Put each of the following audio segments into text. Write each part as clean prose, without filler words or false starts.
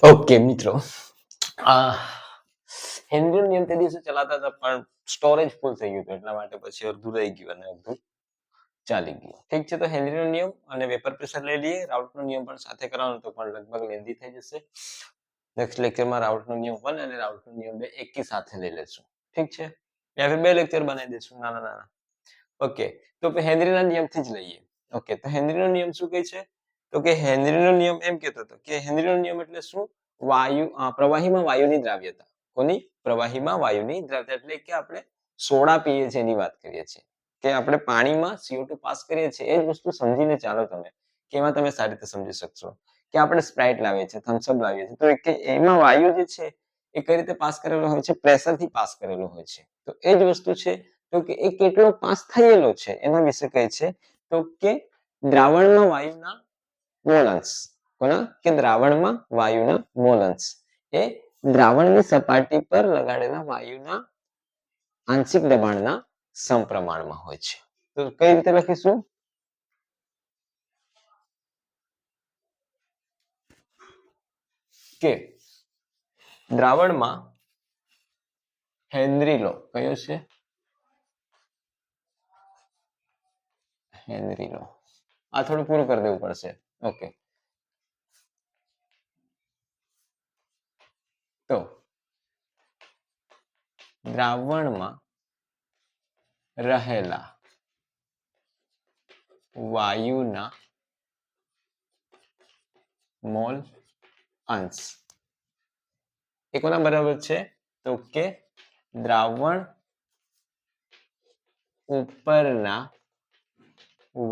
Okay મિત્રો, આ હેનરીનો નિયમ તે દિવસે ચલાવતા હતા પણ સ્ટોરેજ ફૂલ થઈ ગયું હતું એટલા માટે પછી અડધું રહી ગયું અને અડધું ચાલી ગયું. ઠીક છે, તો હેનરીનો નિયમ અને વેપર પ્રેશર લઈ લઈએ. રાઉલ્ટનો નિયમ પણ સાથે કરવાનો તો પણ લગભગ લેન્ધી થઈ જશે. નેક્સ્ટ લેક્ચરમાં રાઉલ્ટનો નિયમ 1 અને રાઉલ્ટનો નિયમ 2 એકી સાથે લઈ લેશું. ઠીક છે, યા ફિર બે લેક્ચર બનાવી દેશું નાના નાના. ઓકે, તો હેનરીના નિયમથી જ લઈએ. ઓકે, તો હેનરીનો નિયમ શું કહે છે? તો કે હેનરીનો નિયમ એમ કહેતો હતો કે હેનરીનો નિયમ એટલે શું? પ્રવાહીમાં વાયુની દ્રાવ્યતા. કોની? પ્રવાહીમાં વાયુની દ્રાવ્યતા એટલે કે આપણે સોડા પીએ છીએ એની વાત કરીએ છીએ. કે આપણે પાણીમાં CO2 પાસ કરીએ છીએ એ જ વસ્તુ સમજીને ચાલો તમે. કે એમાં તમે સારી રીતે સમજી શકશો. કે આપણે સ્પ્રાઇટ લાવીએ છીએ, થમ્સઅપ લાવીએ છીએ, તો કે એમાં વાયુ જે છે એ કઈ રીતે પાસ કરેલો હોય છે? પ્રેશરથી પાસ કરેલો હોય છે. તો એ જ વસ્તુ છે. તો કે એ કેટલો પાસ થયેલો છે એના વિશે કહે છે. તો કે દ્રાવણમાં વાયુના મોલ અંશ. કોના? કે દ્રાવણમાં વાયુના મોલ અંશ એ દ્રાવણની સપાટી પર લગાડેલા વાયુના આંશિક દબાણના સમપ્રમાણમાં હોય છે. તો કઈ રીતે લખીશું? કે દ્રાવણમાં હેનરી લો કયો છે? હેનરી લો. આ થોડું પૂરું કરી દેવું પડશે. ઓકે, તો દ્રાવણમાં રહેલા વાયુના મોલ અંશ એ કોના બરાબર છે? તો કે દ્રાવણ ઉપરના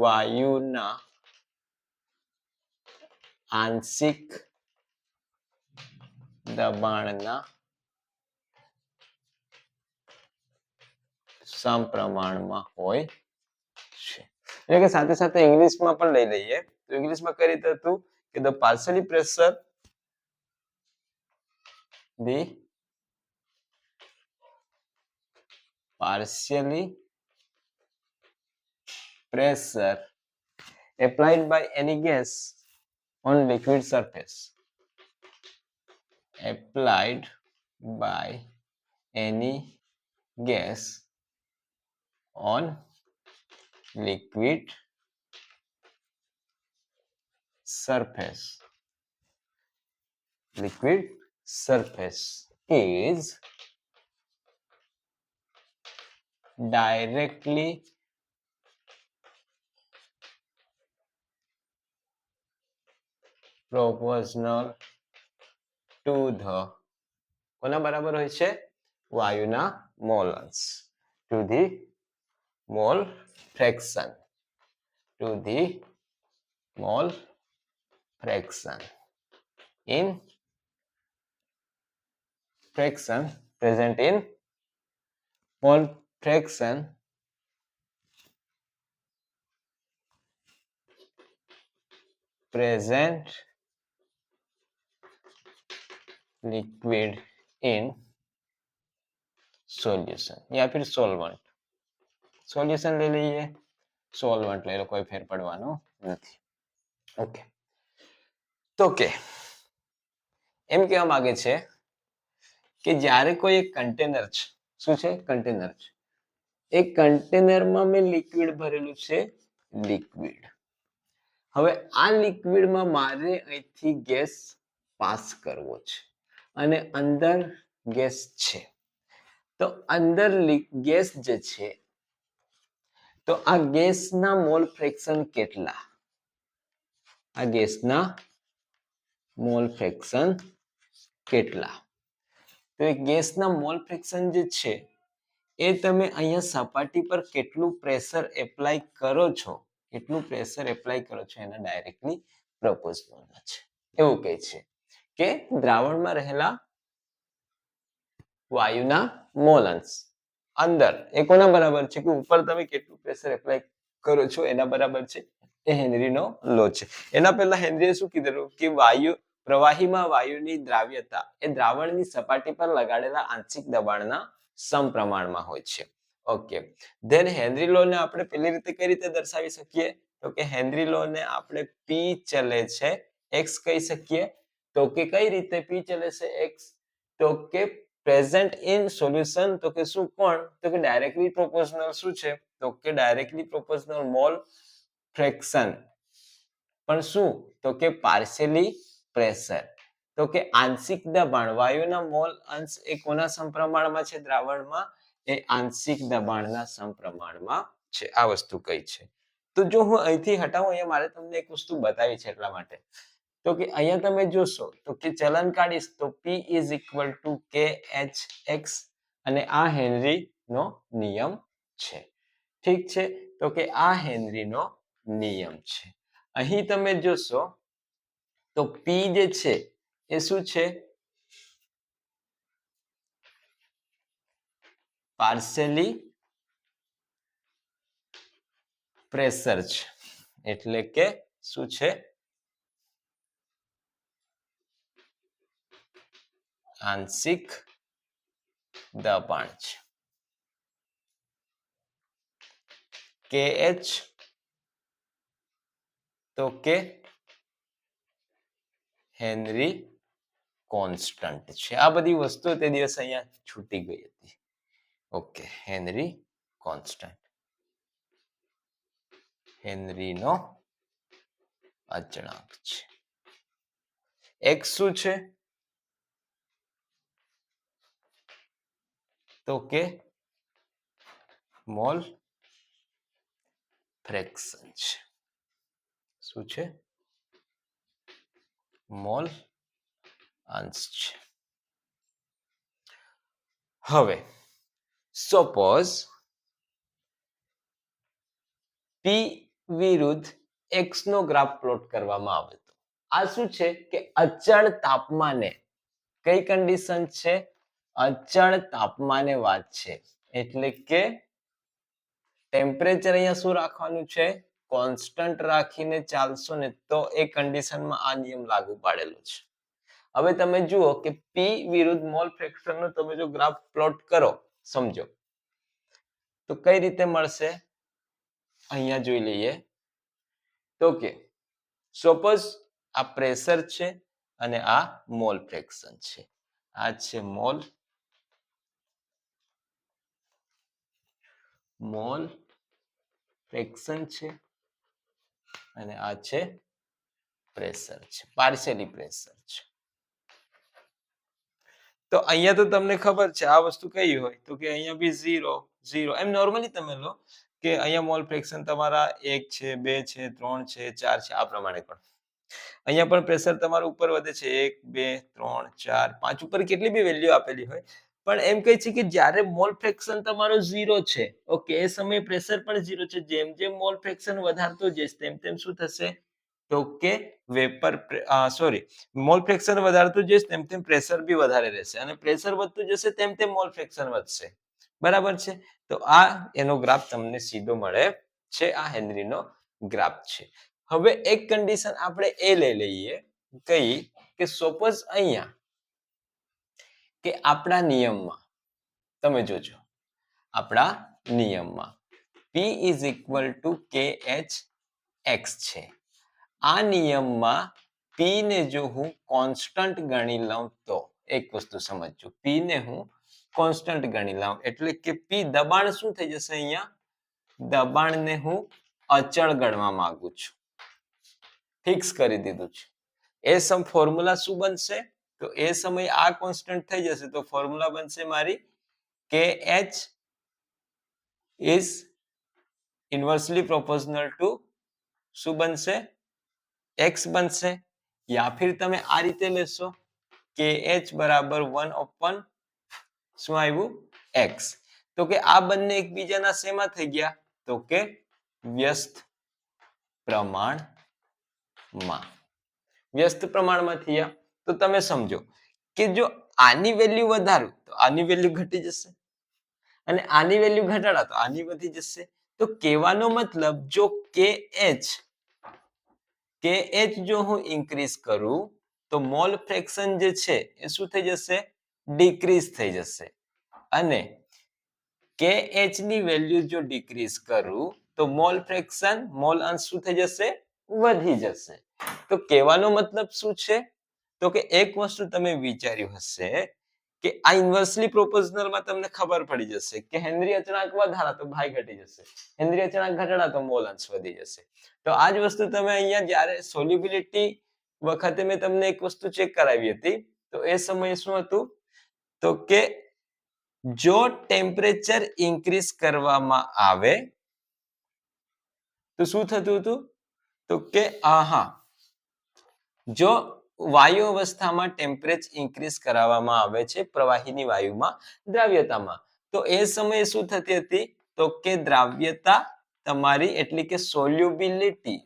વાયુના આંશિક દબાણના સમપ્રમાણમાં હોય છે. એટલે કે સાથે સાથે ઇંગ્લિશમાં પણ લઈ લઈએ. તો ઇંગ્લિશમાં કઈ રીતે હતું કે the partially pressure applied by any gas on liquid surface. Applied by any gas on liquid surface. Liquid surface is directly proportional to the કોના બરાબર હોય છે? વાયુના મોલ અંશ. To the mole fraction. To the mole fraction in fraction present in mole fraction present liquid in solution या फिर solvent. Solution લઈ લઈએ, solvent લઈ લો, કોઈ ફેર પડવાનો નથી. ઓકે, તો કે એમ કહેવા માંગે છે કે જ્યારે કોઈ એક કન્ટેનર છે, શું છે? કન્ટેનર છે. એ કન્ટેનરમાં મેં લિક્વિડ ભરેલું છે, લિક્વિડ. હવે આ લિક્વિડમાં મારે અહીંથી ગેસ પાસ કરવો છે અને અંદર ગેસ છે. તો અંદર ગેસ જે છે તો આ ગેસના મોલ ફ્રેક્શન કેટલા? આ ગેસના મોલ ફ્રેક્શન કેટલા? તો એ ગેસના મોલ ફ્રેક્શન જે છે એ તમે અહીંયા સપાટી પર કેટલું પ્રેશર એપ્લાય કરો છો, કેટલું પ્રેશર એપ્લાય કરો છો એના ડાયરેક્ટલી પ્રોપોર્શનલ છે. એવું કહે છે કે દ્રાવણમાં રહેલા વાયુના મોલ અંશ અંદર એ કોના બરાબર છે? કે ઉપર તમે કેટલું પ્રેશર એપ્લાય કરો છો એના બરાબર છે. એ હેનરીનો લો છે. એના પહેલા હેનરીએ શું કીધેલું કે પ્રવાહીમાં વાયુની દ્રાવ્યતા એ દ્રાવણની સપાટી પર લગાડેલા આંશિક દબાણના સમપ્રમાણમાં હોય છે. ઓકે, ધેન હેનરી લો ને આપણે પેલી રીતે કઈ રીતે દર્શાવી શકીએ? તો કે હેનરી લો ને આપણે P ચલે છે x કહી શકીએ તો કે કઈ રીતે p ચલે છે x તો કે પ્રેઝન્ટ ઇન સોલ્યુશન તો કે શું કોણ તો કે ડાયરેક્ટલી પ્રોપોર્શનલ શું છે તો કે ડાયરેક્ટલી પ્રોપોર્શનલ મોલ ફ્રેક્શન પણ શું તો કે પાર્શિયલી પ્રેશર તો કે આંશિક દબાણ વાયુના મોલ અંશ એ કોના સમપ્રમાણમાં છે દ્રાવણમાં એ આંશિક દબાણના સમપ્રમાણમાં છે આ વસ્તુ કઈ છે તો જો હું અહીંથી હટાવું અહીંયા મારે તમને એક વસ્તુ બતાવી છે એટલા માટે તો કે અહીંયા તમે જોશો તો કે ચલન કાઢીશ તો p kh(x) અને આ હેનરી નો નિયમ છે ઠીક છે તો કે આ હેનરી નો નિયમ છે અહીં તમે જોશો તો p જે છે એ શું છે પાર્શિયલી પ્રેશર છે એટલે કે શું છે આંશિક દબાણ છે kh તો કે હેનરી કોન્સ્ટન્ટ છે આ બધી વસ્તુઓ તે દિવસ અહીંયા છૂટી ગઈ હતી ઓકે હેનરી કોન્સ્ટન્ટ હેનરીનો અચળાંક છે x શું છે તો કે મોલ ફ્રેક્શન છે શું છે મોલ અંશ છે હવે સપોઝ p વિરુદ્ધ x નો ગ્રાફ પ્લોટ કરવામાં આવે તો આ શું છે કે અચળ તાપમાને કઈ કન્ડિશન છે અચળ તાપમાને વાત છે એટલે કે ટેમ્પરેચર અહીંયા શું રાખવાનું છે કોન્સ્ટન્ટ રાખીને ચાલશો ને તો એ કન્ડિશનમાં આ નિયમ લાગુ પાડેલો છે હવે તમે જુઓ કે p વિરુદ્ધ મોલ ફ્રેક્શન નો તમે જો ગ્રાફ પ્લોટ કરો સમજો તો કઈ રીતે મળશે અહીંયા જોઈ લઈએ તો કે સપોઝ આ પ્રેશર છે અને આ મોલ ફ્રેક્શન છે આ છે મોલ ફ્રેક્શન છે અને આ છે પ્રેશર છે પાર્શિયલી પ્રેશર છે તો અહીંયા તો તમને ખબર છે આ વસ્તુ કઈ હોય તો કે અહીંયા બી 0 0 એમ નોર્મલી તમે લો કે અહીંયા મોલ ફ્રેક્શન તમારા 1 છે 2 છે 3 છે 4 છે આ પ્રમાણે પણ અહીંયા પણ પ્રેશર તમારું ઉપર વધે છે 1 2 3 4 5 ઉપર કેટલી બી વેલ્યુ આપેલી હોય પણ એમ કહે છે કે જ્યારે મોલ ફ્રેક્શન તમારો 0 છે ઓકે એ સમયે પ્રેશર પણ 0 છે જેમ જેમ મોલ ફ્રેક્શન વધારતો જશે તેમ તેમ શું થશે તો કે વેપર મોલ ફ્રેક્શન વધારતું જશે તેમ તેમ પ્રેશર બી વધારે રહેશે અને પ્રેશર વધતું જશે તેમ તેમ મોલ ફ્રેક્શન વધશે બરાબર છે તો આ એનો ગ્રાફ તમને સીધો મળે છે આ હેનરીનો ગ્રાફ છે હવે એક કન્ડિશન આપણે એ લઈ લઈએ કઈ કે સપોઝ અહીંયા કે આપણા નિયમમાં તમે જોજો આપણા નિયમમાં p kh(x) છે આ નિયમમાં p ને જો હું કોન્સ્ટન્ટ ગણી લઉં તો એક વસ્તુ સમજજો p ને હું કોન્સ્ટન્ટ ગણી લઉં એટલે કે p દબાણ શું થઈ જશે અહીંયા દબાણને હું અચળ ગણવા માંગુ છું ફિક્સ કરી દીધું છે એ સમ ફોર્મ્યુલા શું બનશે તો એ સમય આ કોન્સ્ટન્ટ થઈ જશે તો ફોર્મ્યુલા બનશે મારી kh is inversely proportional to શું બનશે x બનશે યા ફિર તમે આ રીતે લેશો kh બરાબર 1/, શું આવ્યું x તો કે આ બંને એકબીજાના શેમાં થઈ ગયા તો કે વ્યસ્ત પ્રમાણમાં થયા તો તમે સમજો કે જો આની વેલ્યુ વધારું તો આની વેલ્યુ ઘટી જશે અને આની વેલ્યુ ઘટાડા તો આની વધી જશે તો કહેવાનો મતલબ જો kh જો હું ઇન્ક્રીઝ કરું તો મોલ ફ્રેક્શન જે છે એ શું થઈ જશે ડિક્રીઝ થઈ જશે અને kh ની વેલ્યુ જો ડિક્રીઝ કરું તો મોલ ફ્રેક્શન મોલ અંશ શું થઈ જશે વધી જશે તો કહેવાનો મતલબ શું છે તો તો કે એક વસ્તુ તમે વિચાર્યું હશે કે આ ઇન્વર્સલી પ્રોપોર્શનલમાં તમને ખબર પડી જશે કે હેનરી અચળાંક વધારા તો ભાઈ ઘટી જશે, હેનરી અચળાંક ઘટાડા તો મોલ અંશ વધી જશે. તો આ જ વસ્તુ તમે અહીંયા જ્યારે સોલ્યુબિલિટી વખતે મેં તમને એક વસ્તુ ચેક કરાવી હતી, તો એ સમયે શું હતું તો કે જો ટેમ્પરેચર ઇન્ક્રીઝ કરવામાં આવે તો શું થતું હતું તો કે જો વાયુ અવસ્થામાં ટેમ્પરેચર ઇન્ક્રીઝ કરાવવામાં આવે છે પ્રવાહીની વાયુમાં દ્રાવ્યતામાં, તો એ સમયે શું થતી હતી તો કે દ્રાવ્યતા તમારી એટલે કે સોલ્યુબિલિટી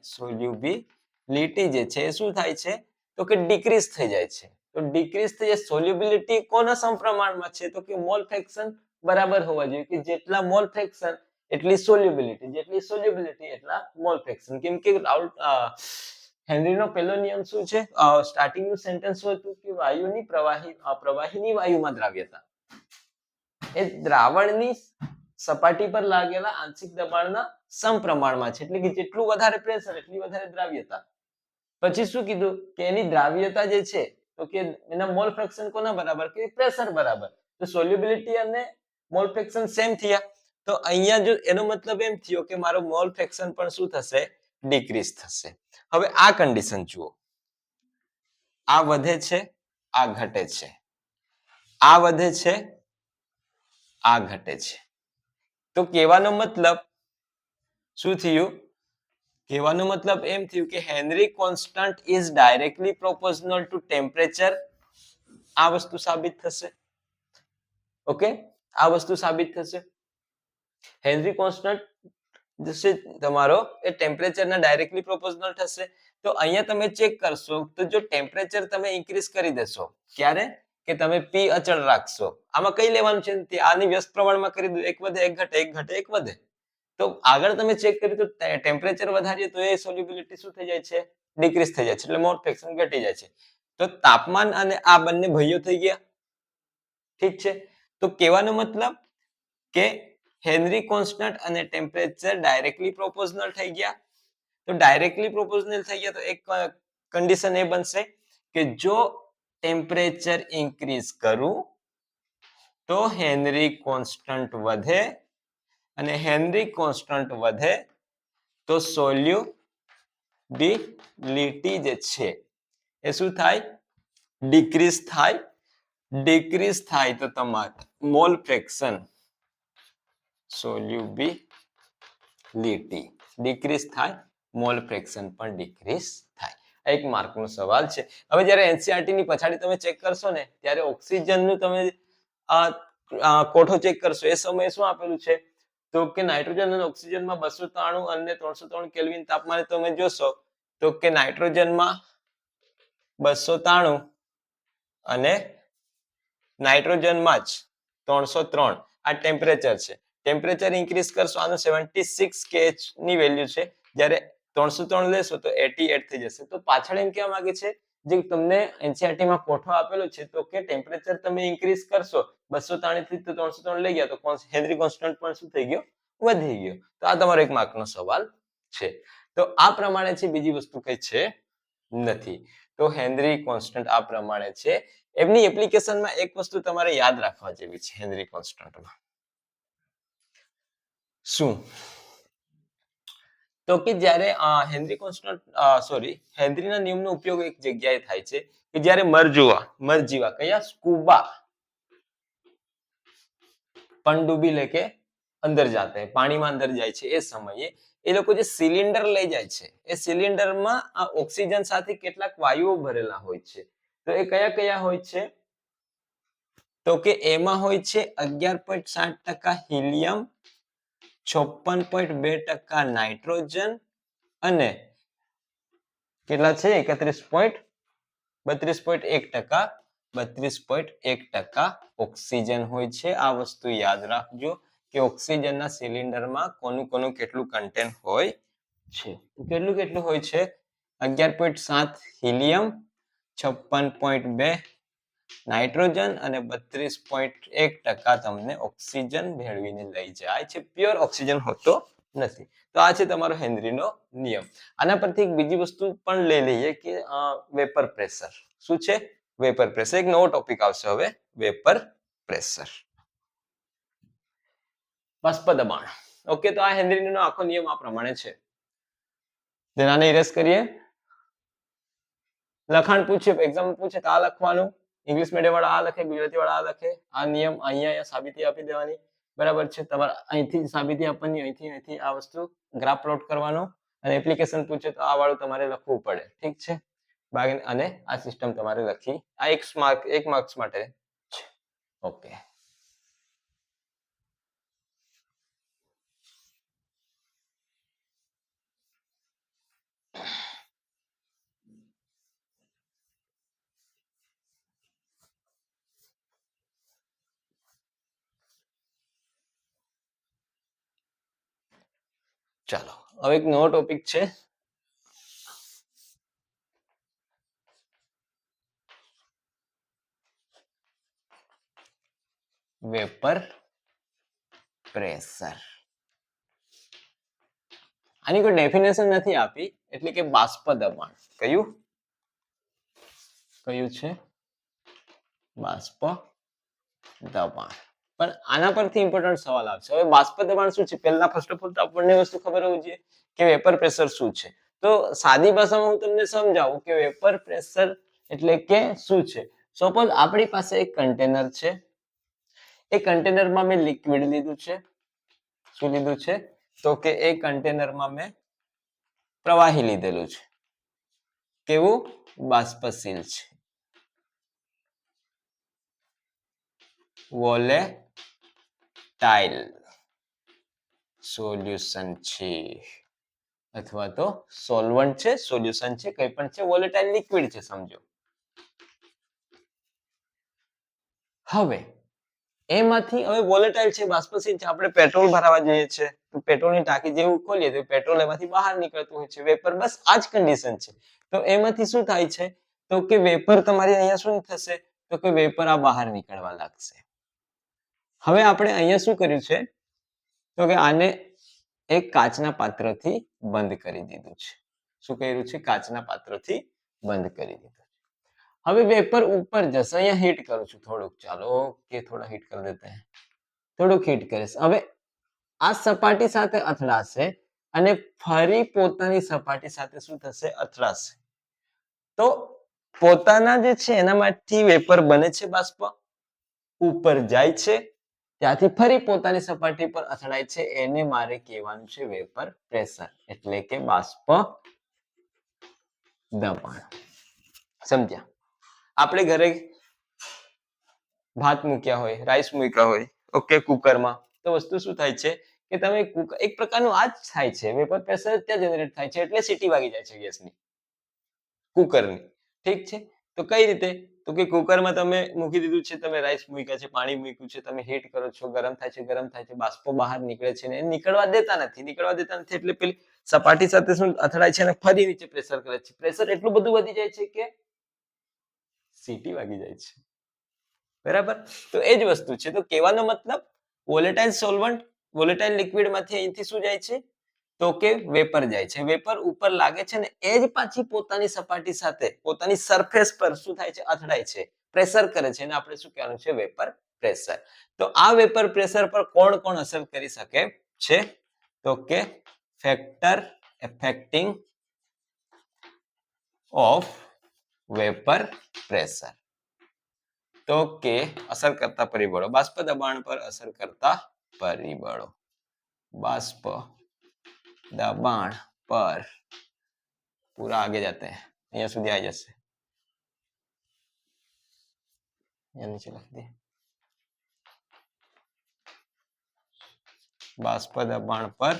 જે છે એ શું થાય છે તો કે ડિક્રીઝ થઈ જાય છે. તો ડિક્રીઝ થઈ જાય સોલ્યુબિલિટી કોના સમપ્રમાણમાં છે તો કે મોલ ફ્રેક્શન બરાબર હોવા જોઈએ કે જેટલા મોલ ફ્રેક્શન એટલી સોલ્યુબિલિટી, જેટલી સોલ્યુબિલિટી એટલા મોલ ફ્રેક્શન. કેમ કે હેનરીનો પહેલો નિયમ શું છે, સ્ટાર્ટિંગનું સેન્ટેન્સ શું હતું કે વાયુની પ્રવાહીની વાયુમાં દ્રાવ્યતા એ દ્રાવણની સપાટી પર લાગેલા આંશિક દબાણના સમપ્રમાણમાં છે, એટલે કે જેટલું વધારે પ્રેશર એટલી વધારે દ્રાવ્યતા. પછી શું કીધું કે એની દ્રાવ્યતા જે છે તો કે એના મોલ ફ્રેક્શન કોના બરાબર કે પ્રેશર બરાબર. તો સોલ્યુબિલિટી અને મોલ ફ્રેક્શન સેમ થયા, તો અહીંયા જો એનો મતલબ એમ થયો કે મારો મોલ ફ્રેક્શન પણ શું થશે ડિક્રીઝ થશે. હવે આ કન્ડિશન જુઓ, આ વધે છે આ ઘટે છે, આ વધે છે આ ઘટે છે. તો કહેવાનો મતલબ શું થયું, કહેવાનો મતલબ એમ થયું કે henry constant is directly proportional two temperature. આ વસ્તુ સાબિત થશે. ઓકે, આ વસ્તુ સાબિત થશે. હેનરી કોન્સ્ટન્ટ જે તમારો એ ટેમ્પરેચરના ડાયરેક્ટલી પ્રોપોર્શનલ થશે. તો અહીંયા તમે ચેક કરશો તો જો ટેમ્પરેચર તમે ઇન્ક્રીઝ કરી દેશો, ક્યારે કે તમે પી અચળ રાખશો, આમાં કઈ લેવાનું છે આની વ્યસ્ત પ્રમાણમાં કરી દો, એક વધે એક ઘટે, એક ઘટે એક વધે. તો આગળ તમે ચેક કર્યું તો ટેમ્પરેચર વધારીએ તો એ સોલ્યુબિલિટી શું થઈ જાય છે ડિક્રીઝ થઈ જાય છે, એટલે મોલ ફ્રેક્શન ઘટી જાય છે. તો તાપમાન અને આ બંને ભયો થઈ ગયા. ઠીક છે, તો કહેવાનો મતલબ કે હેનરી કોન્સ્ટન્ટ અને ટેમ્પરેચર ડાયરેક્ટલી પ્રોપોર્શનલ થઈ ગયા. તો ડાયરેક્ટલી પ્રોપોર્શનલ થઈ ગયા તો એક કન્ડિશન એ બનશે કે જો ટેમ્પરેચર ઇન્ક્રીઝ કરું તો હેનરી કોન્સ્ટન્ટ વધે, અને હેનરી કોન્સ્ટન્ટ વધે તો સોલ્યુબિલિટી જે છે એ શું થાય ડિક્રીઝ થાય. ડિક્રીઝ થાય તો તમારે મોલ ફ્રેક્શન સોલ્યુબિલિટી ડિક્રીઝ થાય, મોલ ફ્રેક્શન પણ ડિક્રીઝ થાય. એક માર્કનો સવાલ છે. હવે જ્યારે એનસીઈઆરટી ની પછાડી તમે ચેક કરશો ને ત્યારે ઓક્સિજનનું તમે કોઠો ચેક કરશો એ સમયે શું આપેલું છે તો કે નાઇટ્રોજન અને ઓક્સિજનમાં 293 અને 303 કેલ્વિન તાપમાને તમે જોશો તો કે નાઇટ્રોજનમાં 293 અને નાઇટ્રોજનમાં જ 303 આ ટેમ્પરેચર છે. ટેમ્પરેચર ઇન્ક્રીઝ કરશો આનું 76 કેએચ ની વેલ્યુ છે, જ્યારે 303 લેશો તો 88 થઈ જશે. તો પાછળ એમ કહેવા માંગે છે જે તમને એનસીઈઆરટી માં કોઠો આપેલો છે તો કે ટેમ્પરેચર તમે ઇન્ક્રીઝ કરશો 293 થી 303 લઈ ગયા તો હેનરી કોન્સ્ટન્ટ પણ શું થઈ ગયો વધી ગયો. તો આ તમારો એક માર્કનો સવાલ છે. તો આ પ્રમાણે છે, બીજી વસ્તુ કઈ છે નથી. તો હેનરી કોન્સ્ટન્ટ આ પ્રમાણે છે. એમની એપ્લિકેશનમાં એક વસ્તુ તમારે યાદ રાખવા જેવી છે હેનરી કોન્સ્ટન્ટમાં. શું તો કે જ્યારે હેનરી કોન્સ્ટન્ટ હેનરીના નિયમનો ઉપયોગ એક જગ્યાએ થાય છે કે જ્યારે મરજીવા કયા સ્કૂબા પનડુબ્બી લેકે અંદર જાતે પાણીમાં અંદર જાય છે એ સમયે એ લોકો જે સિલિન્ડર લઈ જાય છે એ સિલિન્ડરમાં આ ઓક્સિજન સાથે કેટલાક વાયુઓ ભરેલા હોય છે. તો એ કયા કયા હોય છે તો કે એમાં હોય છે 11.7% હિલિયમ, 56.2% નાઇટ્રોજન અને કેટલા છે 32.1% ઓક્સિજન હોય છે. આ વસ્તુ યાદ રાખજો કે ઓક્સિજનના સિલિન્ડરમાં કોનું કેટલું કન્ટેન્ટ હોય છે. કેટલું હોય છે 11.7 હિલિયમ, 56.2 નાઇટ્રોજન અને 32.1% તમને ઓક્સિજન ભેળવીને લઈ જાય છે. પ્યોર ઓક્સિજન હોતો નથી. તો આ છે તમારો હેનરીનો નિયમ. આના પરથી એક બીજી વસ્તુ પણ લઈ લઈએ કે વેપર પ્રેશર. શું છે? Vapour pressure. એક નવો ટોપિક આવશે હવે, વેપર પ્રેશર. બાષ્પ દબાણ. ઓકે, તો આ હેનરીનો આખો નિયમ આ પ્રમાણે છે. આને ઇરેઝ કરીએ. લખાણ પૂછે, એક્ઝામ પૂછે તો આ લખવાનું. ઇંગ્લિશ મીડિયમ વાળા આ લખે, ગુજરાતી વાળા આ લખે. આ નિયમ અહીંયા સાબિતી આપી દેવાની. બરાબર છે. તમારે અહીંથી સાબિતી આપવાની, અહીંથી આ વસ્તુ ગ્રાફ પ્લોટ કરવાનો, અને એપ્લિકેશન પૂછે તો આ વાળું તમારે લખવું પડે. ઠીક છે? અને આ સિસ્ટમ તમારે લખી, આ એક માર્ક્સ માટે છે. ઓકે, ચાલો હવે એક નવો ટોપિક છે. Vapour pressure. આની કોઈ ડેફિનેશન નથી આપી, એટલે કે બાષ્પ દબાણ. કયું છે? બાષ્પ દબાણ. પણ આના પરથી ઇમ્પોર્ટન્ટ સવાલ આવશે. હવે બાષ્પ દબાણ શું છે? પહેલા ફર્સ્ટ ઓફ ઓલ તો આપણને વસ્તુ ખબર હોવી જોઈએ કે વેપર પ્રેશર શું છે. તો સાદી ભાષામાં હું તમને સમજાવું કે વેપર પ્રેશર એટલે કે શું છે. સપોઝ આપણી પાસે એક કન્ટેનર છે. એ કન્ટેનરમાં મેં લિક્વિડ લીધું છે. શું લીધું છે? તો કે એ કન્ટેનરમાં મેં પ્રવાહી લીધેલું છે. કેવું? બાષ્પશીલ છે, વોલેટાઇલ સોલ્યુશન છે, અથવા તો સોલ્વન્ટ છે, સોલ્યુશન છે, કંઈ પણ છે, વોલેટાઇલ લિક્વિડ છે, સમજો. હવે એમાંથી હવે વોલેટાઇલ છે, બાષ્પશીલ છે, આપણે પેટ્રોલ ભરાવા જઈએ છીએ તો પેટ્રોલની ટાંકી જેવું ખોલીએ તો પેટ્રોલ એમાંથી બહાર નીકળતું હોય છે, વેપર. બસ આ જ કન્ડિશન છે. તો એમાંથી શું થાય છે? તો કે વેપર તમારી અહીંયા શું થશે? તો કે વેપર આ બહાર નીકળવા લાગશે. હવે આપણે અહીંયા શું કર્યું છે? તો કે આને એક કાચના પાત્રથી બંધ કરી દીધું છે. શું કર્યું છે? કાચના પાત્રથી બંધ કરી દીધું. હવે વેપર ઉપર જશે. અહીંયા હીટ કરું છું થોડુંક. ચાલો કે થોડા હીટ કરી દેતે હૈ. થોડુંક હીટ કરીશ. હવે આ સપાટી સાથે અથડાશે અને ફરી પોતાની સપાટી સાથે શું થશે? અથડાશે. તો પોતાના જે છે એનામાંથી વેપર બને છે, બાષ્પ ઉપર જાય છે, ત્યાંથી ફરી પોતાની સપાટી પર અથડાય છે. એને મારે કહેવાનું છે વેપર પ્રેશર, એટલે કે બાષ્પ દબાણ. સમજ્યા? આપણે ઘરે ભાત મૂક્યા હોય, રાઈસ મૂક્યા હોય, ઓકે, કુકરમાં, તો વસ્તુ શું થાય છે કે તમે એક પ્રકારનું આ જ થાય છે, વેપર પ્રેશર ત્યાં જનરેટ થાય છે, એટલે સીટી વાગી જાય છે ગેસની, કુકરની. ઠીક છે? તો કઈ રીતે? તો કે કુકરમાં તમે મૂકી દીધું છે, તમે રાઈસ મૂક્યા છે, પાણી મૂક્યું છે, તમે હીટ કરો છો, ગરમ થાય છે, બાષ્પો બહાર નીકળે છે, ને નીકળવા દેતા નથી, એટલે પેલી સપાટી સાથે શું અથડાય છે અને ફરી નીચે પ્રેશર કરે છે. પ્રેશર એટલું બધું વધી જાય છે કે સીટી વાગી જાય છે. બરાબર? તો એ જ વસ્તુ છે. તો કહેવાનો મતલબ વોલેટાઇલ સોલ્વન્ટ, વોલેટાઇલ લિક્વિડમાંથી અહીંથી શું જાય છે? તો કે વેપર જાય છે. વેપર ઉપર લાગે છે ને એ જ પાછી પોતાની સપાટી સાથે, પોતાની સરફેસ પર શું થાય છે? અથડાય છે, પ્રેશર કરે છે, અને આપણે શું કહેવાનું છે? Vapour pressure. તો આ વેપર પ્રેશર પર કોણ કોણ અસર કરી શકે છે? તો કે ફેક્ટર એફેક્ટિંગ ઓફ વેપર પ્રેશર. તો કે અસર કરતા પરિબળો, બાષ્પ દબાણ પર અસર કરતા પરિબળો, बाष्प दबाण पर पूरा आगे जाते हैं, यहाँ સુધી આવી જશે, यहाँ नीचे लख दे, बाष्प दबाण पर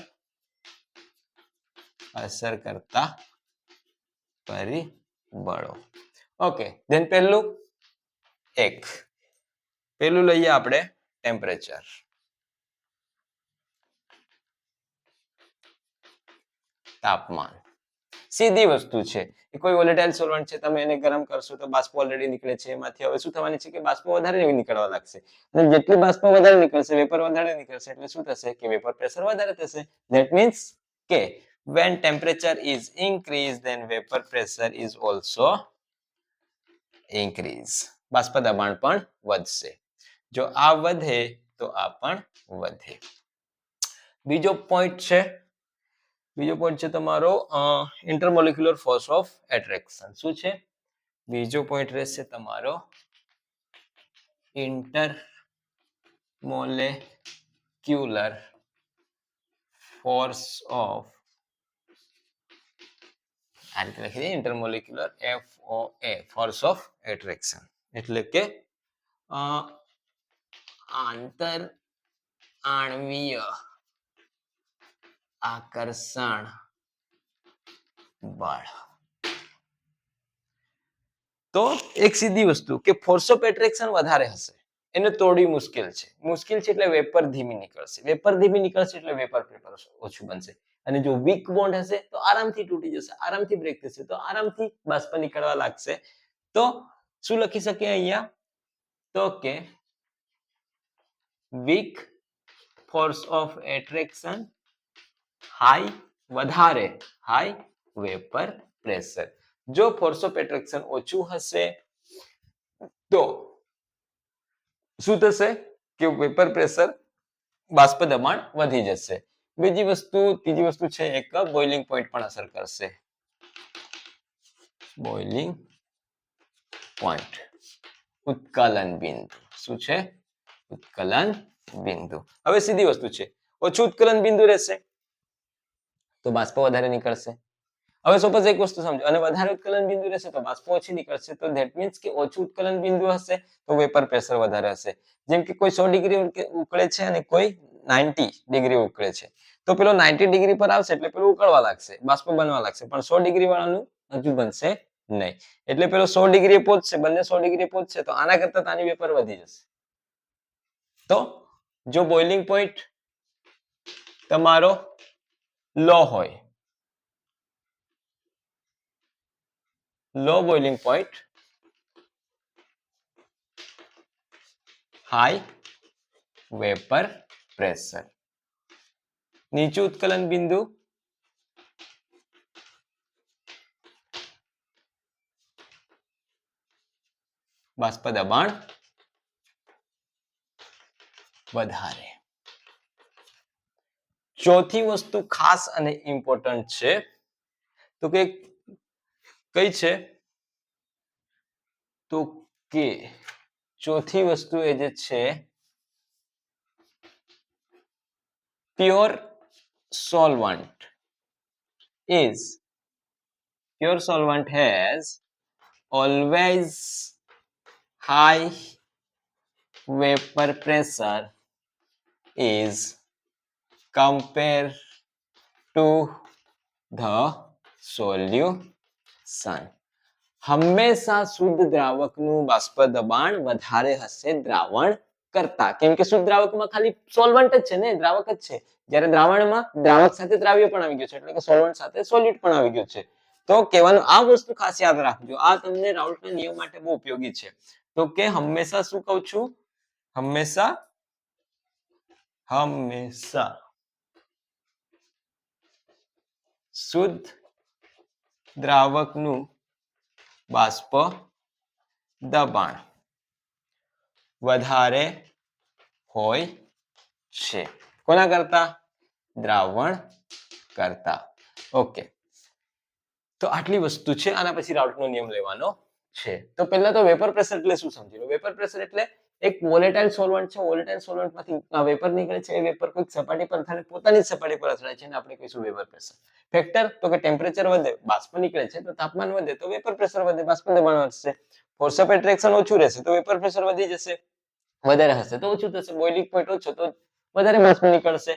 असर करता परिबळो. ओके, देन પહેલું લઈએ આપણે ટેમ્પરેચર. તાપમાન. સીધી વસ્તુ છે. કોઈ વોલેટાઇલ સોલ્વન્ટ છે, તમે એને ગરમ કરશો તો બાષ્પ ઓલરેડી નીકળે છે. એમાંથી હવે શું થવાની છે કે બાષ્પ વધારે નીકળવા લાગશે. અને જેટલી બાષ્પ વધારે નીકળશે, વેપર વધારે નીકળશે, એટલે શું થશે કે વેપર પ્રેશર વધારે થશે. ધેટ મીન્સ કે when temperature is increased then vapor pressure is also increase. બાષ્પ દબાણ પણ વધશે. જો આ વધે તો આ પણ વધે. બીજો પોઈન્ટ છે તમારો ઇન્ટરમોલિક્યુલર ફોર્સ ઓફ એટ્રેક્શન. શું છે? બીજો પોઈન્ટ રહેશે તમારો intermolecular force of, આ રીતે લખી દઈએ, intermolecular FOA, force of attraction, એટલે કે આંતર આણ્વીય આકર્ષણ બળ. તો એક સીધી વસ્તુ કે ફોર્સ ઓફ એટ્રેક્શન વધારે હશે, એને તોડવી મુશ્કેલ છે. મુશ્કેલ છે એટલે વેપર ધીમી નીકળશે. વેપર ધીમી નીકળશે એટલે વેપર પ્રેશર ઓછું બનશે. અને જો વીક બોન્ડ હશે તો આરામથી તૂટી જશે, આરામથી બ્રેક થશે, તો આરામથી બાષ્પ નીકળવા લાગશે. તો શું લખી શકીએ અહીંયા? તો કે weak force of attraction, high vapour pressure. જો ફોર્સ ઓફ એટ્રેક્શન ઓછું હશે તો શું થશે કે વેપર પ્રેશર, બાષ્પ દબાણ વધી જશે. ત્રીજી વસ્તુ છે એક બોઇલિંગ પોઈન્ટ પણ અસર કરશે. બોઇલિંગ પોઈન્ટ, ઉત્કલન બિંદુ. શું છે? ઉત્કલન બિંદુ. હવે સીધી વસ્તુ છે, ઓછું ઉત્કલન બિંદુ રહેશે તો બાષ્પ વધારે નીકળશે. હવે સપોઝ એક વસ્તુ સમજો, અને વધારે ઉત્કલન બિંદુ રહેશે તો બાષ્પ ઓછી નીકળશે. તો ધેટ મીન્સ કે ઓછું ઉત્કલન બિંદુ હશે તો વેપર પ્રેશર વધારે હશે. જેમ કે કોઈ 100 ડિગ્રી ઉકળે છે અને કોઈ 90 ડિગ્રી ઉકળે છે, તો પેલો 90 ડિગ્રી પર આવશે એટલે પેલું ઉકળવા લાગશે, બાષ્પ બનવા લાગશે. પણ 100 ડિગ્રી વાળાનું હજુ બનશે નહીં. એટલે પેલો 100 ડિગ્રી પહોંચશે, બંને 100 ડિગ્રી પહોંચશે તો આના કરતા આની વેપર વધી જશે. તો જો બોઇલિંગ પોઈન્ટ તમારો લો હોય, low boiling point, high vapour pressure, નીચું ઉત્કલન બિંદુ, બાષ્પ દબાણ વધારે. ચોથી વસ્તુ ખાસ અને ઇમ્પોર્ટન્ટ છે, તો કે કઈ છે? તો કે ચોથી વસ્તુ એ જે છે, pure solvent has always high vapor pressure is compared to the solution. હંમેશા શુદ્ધ દ્રાવકનું બાષ્પ દબાણ વધારે હશે દ્રાવણ કરતા. કેમ કે શુદ્ધ દ્રાવકમાં ખાલી સોલ્વન્ટ જ છે ને, દ્રાવક જ છે. જ્યારે દ્રાવણમાં દ્રાવક સાથે દ્રાવ્ય પણ આવી ગયું છે, એટલે કે સોલ્વન્ટ સાથે સોલિડ પણ આવી ગયું છે. તો કહેવાનું આ વસ્તુ ખાસ યાદ રાખજો, આ તમને રાઉલ્ટના નિયમ માટે બહુ ઉપયોગી છે. તો કે હંમેશા શું કહું છું? હંમેશા શુદ્ધ દ્રાવકનું બાષ્પ દબાણ વધારે હોય છે. કોના કરતા? દ્રાવણ કરતા. ઓકે, તો આટલી વસ્તુ છે. આના પછી રાઉલ્ટનો નિયમ લેવાનો છે. તો પહેલા તો વેપર પ્રેશર એટલે શું સમજી લો. વેપર પ્રેશર એટલે એક વોલેટાઇલ સોલ્વન્ટ છે, વોલેટાઇલ સોલ્વન્ટમાંથી વેપર નીકળે છે, એ વેપર કોઈક સપાટી પર અથડાય, પોતાની સપાટી પર અથડાય છે, અને આપણે કહીશું વેપર પ્રેશર. ફેક્ટર તો કે ટેમ્પરેચર વધે, બાષ્પ નીકળે છે, તો તાપમાન વધે તો વેપર પ્રેશર વધે, બાષ્પ દબાણ વધશે. ફોર્સ ઓફ એટ્રેક્શન ઓછું રહેશે તો વેપર પ્રેશર વધી જશે, વધારે હશે તો ઓછું થશે. બોઇલિંગ પોઈન્ટ ઓછો તો વધારે બાષ્પ નીકળશે.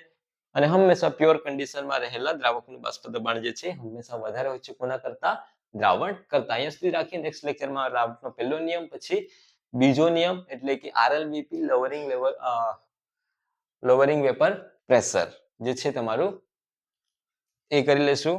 અને હંમેશા પ્યોર કન્ડિશનમાં રહેલા દ્રાવકનું બાષ્પ દબાણ જે છે હંમેશા વધારે હોય છે કોના કરતા? દ્રાવણ કરતા. અહીંયા સુધી રાખીએ. નેક્સ્ટ લેક્ચરમાં રાઉલ્ટનો પહેલો નિયમ, પછી બીજો નિયમ એટલે કે RLBP, લોવરિંગ વેપર પ્રેશર જે છે તમારું, એ કરી લેશું.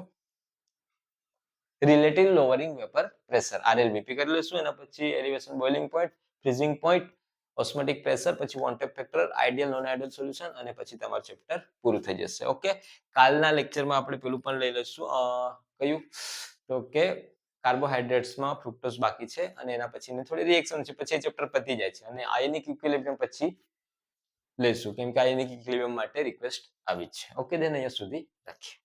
Relative lowering vapour pressure RLVP કરી લઈશું. એના પછી elevation boiling point, freezing point, osmotic pressure, પછી van't factor, ideal non ideal solution, અને પછી તમારું ચેપ્ટર પૂરું થઈ જશે. ઓકે, કાલના લેક્ચરમાં આપણે પેલું પણ લઈ લઈશું, કયું તો કે કાર્બોહાઈડ્રેટ્સમાં ફ્રુક્ટોઝ બાકી છે અને એના પછીની થોડી રિએક્શન છે, પછી ચેપ્ટર પતી જાય છે. અને આયનિક ઇક્વિલિબ્રિયમ પછી લઈશું, કેમ કે આયનિક ઇક્વિલિબ્રિયમ માટે રિક્વેસ્ટ આવી છે. ઓકે, દેન અહીંયા સુધી રાખીએ.